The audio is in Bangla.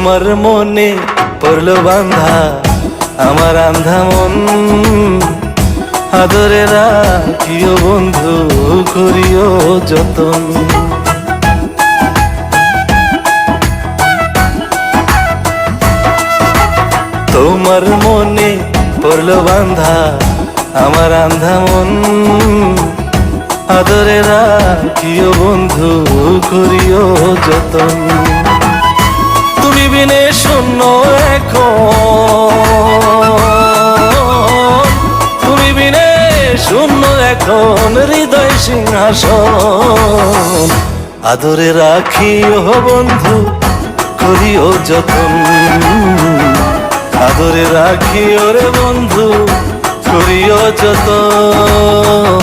তোমার মনে পড়লো বান্ধা আমার আন্ধা মন, আদরে রাখিও বন্ধু করিও যতন। তোমার মনে পড়লো বান্ধা আমার আন্ধা মন, আদরে রাখিও বন্ধু করিও যতন। তুমি বিনে শূন্য এখন, তুমি বিনে শূন্য এখন হৃদয় সিংহাসন, আদরে রাখিও বন্ধু করিও যতন, আদরে রাখিও রে বন্ধু করিও যতন।